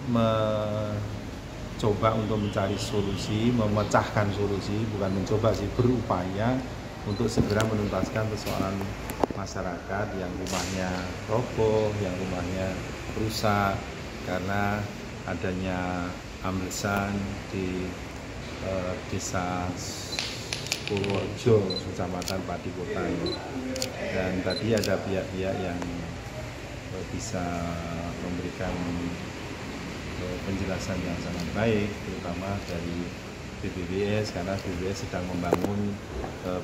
mencoba untuk mencari solusi, memecahkan solusi, bukan mencoba sih, berupaya untuk segera menuntaskan persoalan masyarakat yang rumahnya roboh, yang rumahnya rusak karena adanya amblesan di desa Purworejo, Kecamatan Pati Kota ini. Dan tadi ada pihak-pihak yang bisa memberikan penjelasan yang sangat baik, terutama dari BPBS, karena BPBS sedang membangun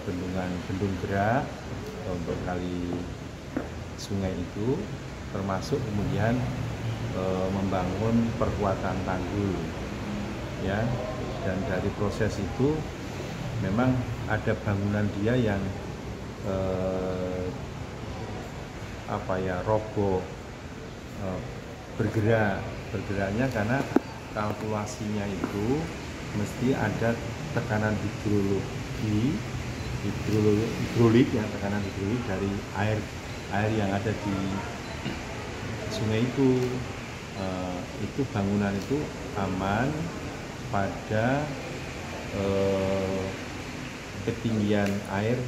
bendung gerak untuk kali sungai itu, termasuk kemudian membangun perkuatan tanggul, ya. Dan dari proses itu memang ada bangunan dia yang roboh, bergeraknya karena kalkulasinya itu mesti ada tekanan hidrolik ya, tekanan hidrolik dari air yang ada di sungai itu. Itu bangunan itu aman pada ketinggian air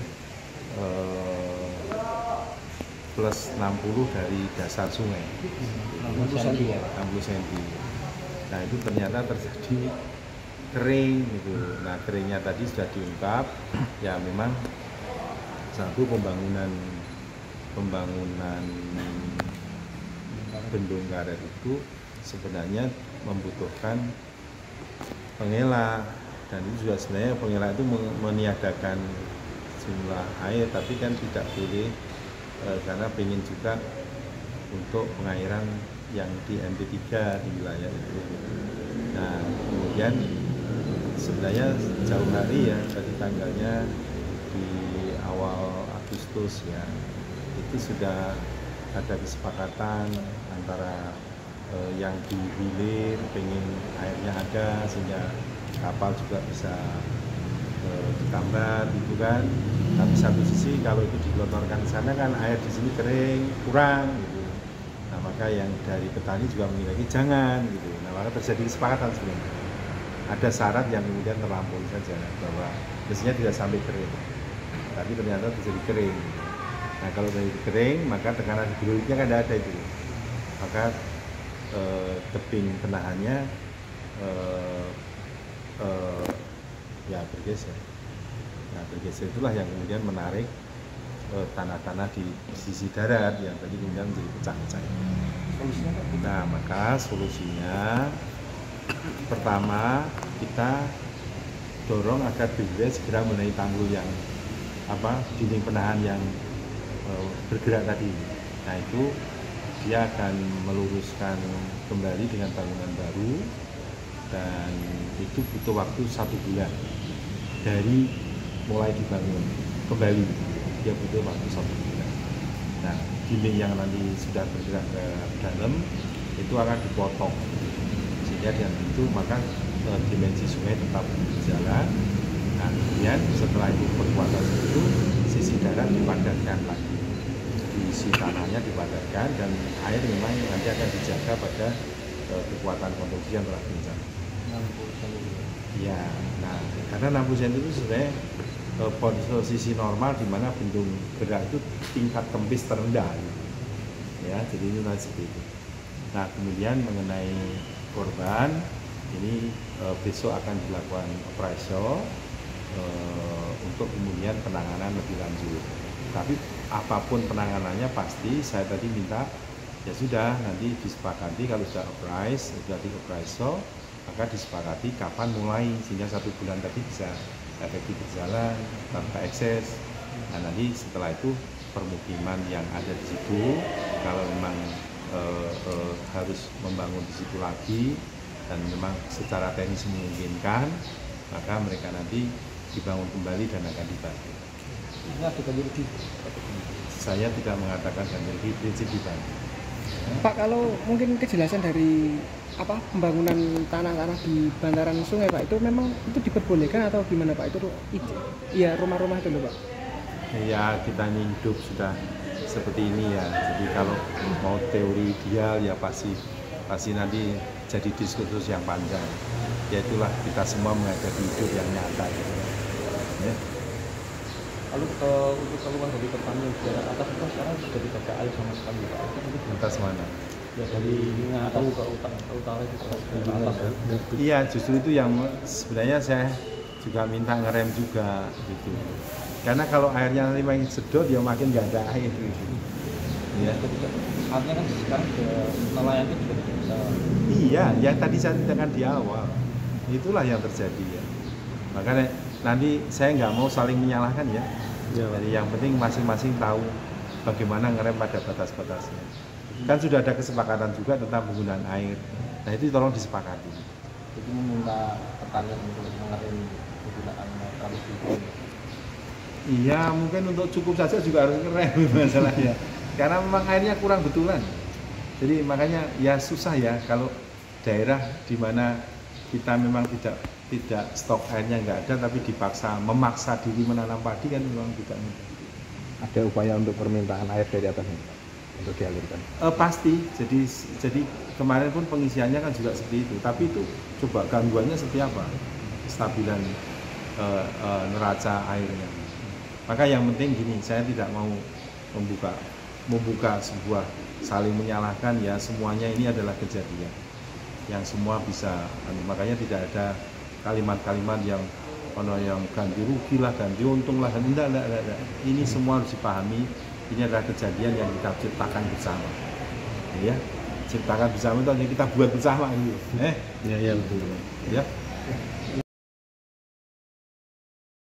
plus 60 dari dasar sungai, 60 cm. Nah itu ternyata terjadi kering gitu. Nah keringnya tadi sudah diungkap, ya memang satu pembangunan bendung karet itu sebenarnya membutuhkan pengelak, dan itu juga sebenarnya pengelak itu meniadakan jumlah air, tapi kan tidak boleh karena ingin juga untuk pengairan yang di MP3 di wilayah itu. Nah kemudian sebenarnya jauh hari ya, tadi tanggalnya di awal Agustus ya, itu sudah ada kesepakatan antara yang di hilir pengen airnya ada sehingga kapal juga bisa ditambah gitu kan. Tapi satu sisi kalau itu digelontorkan ke sana kan air di sini kering, kurang gitu. Nah maka yang dari petani juga menilai jangan gitu. Nah maka terjadi kesepakatan sebenarnya. Ada syarat yang kemudian terlampaui saja bahwa mestinya tidak sampai kering, tapi ternyata terjadi kering. Nah kalau dari kering maka tekanan hidroliknya kan ada itu, maka tebing penahannya ya bergeser. Nah bergeser itulah yang kemudian menarik tanah-tanah di sisi darat yang tadi kemudian menjadi pecah-pecah. Nah maka solusinya pertama kita dorong agar BPBS segera menaiki tanggul yang dinding penahan yang bergerak tadi. Nah itu dia akan meluruskan kembali dengan bangunan baru, dan itu butuh waktu 1 bulan dari mulai dibangun kembali, dia butuh waktu 1 bulan. Nah dinding yang nanti sudah bergerak ke dalam itu akan dipotong sehingga dengan itu maka dimensi sungai tetap berjalan. Nah kemudian setelah itu perkuatan itu sisi darat dipadatkan lagi, isi tanahnya dipadatkan, dan air memang nanti akan dijaga pada kekuatan konstruksi yang telah direncanakan. 60 cm. Ya, nah karena 60 cm itu sebenarnya posisi normal di mana bendung gerak itu tingkat kempis terendah, ya jadi ini nanti seperti itu. Nah kemudian mengenai korban ini besok akan dilakukan operasi untuk kemudian penanganan lebih lanjut. Tapi apapun penanganannya pasti saya tadi minta ya sudah nanti disepakati kalau sudah operasi maka disepakati kapan mulai sehingga 1 bulan tadi bisa efektif berjalan tanpa ekses. Nah nanti setelah itu permukiman yang ada di situ kalau memang harus membangun di situ lagi dan memang secara teknis memungkinkan, maka mereka nanti dibangun kembali dan akan dibantu. Ini ada ganti rugi? Saya tidak mengatakan ganti rugi, prinsip dibantu. Pak, kalau mungkin kejelasan dari pembangunan tanah-tanah di bantaran sungai Pak, itu memang itu diperbolehkan atau gimana Pak? Itu ya rumah-rumah itu loh Pak. Ya kita ini hidup sudah seperti ini ya. Jadi kalau mau teori ideal ya pasti nanti jadi diskursus yang panjang. Ya itulah kita semua menghadapi hidup yang nyata gitu. Ya. Lalu untuk keluar dari petani di daerah atas itu sekarang sudah tidak ada air sama sekali Pak. Atas mana? Ya dari Ngatu ke utara itu ke atas. Iya, justru itu yang sebenarnya saya juga minta ngerem juga gitu. Karena kalau airnya nanti makin sedot, ya makin nggak ada air gitu. Ya. Artinya kan sekarang nelayan itu juga tidak bisa. Iya, yang tadi saya katakan di awal, itulah yang terjadi ya. Makanya nanti saya nggak mau saling menyalahkan ya. Jadi yang penting masing-masing tahu bagaimana ngerem pada batas-batasnya. Kan sudah ada kesepakatan juga tentang penggunaan air. Nah itu tolong disepakati. Jadi meminta petani untuk mengerem penggunaan kali itu. Iya, mungkin untuk cukup saja juga harus ngerem masalahnya. Karena memang airnya kurang betulan. Jadi makanya ya susah ya kalau daerah di mana kita memang tidak stok airnya nggak ada, tapi memaksa diri menanam padi kan memang tidak mudah. Ada upaya untuk permintaan air dari atas ini untuk dialirkan? Pasti. Jadi kemarin pun pengisiannya kan juga seperti itu. Tapi itu coba gangguannya seperti apa? Stabilan neraca airnya. Maka yang penting gini, saya tidak mau membuka sebuah saling menyalahkan ya, semuanya ini adalah kejadian yang semua bisa, makanya tidak ada kalimat-kalimat yang ganti rugi lah, ganti untung lah, enggak. Ini semua harus dipahami, ini adalah kejadian yang kita ciptakan bersama ya, ciptakan bersama itu hanya kita buat bersama gitu. Iya betul ya.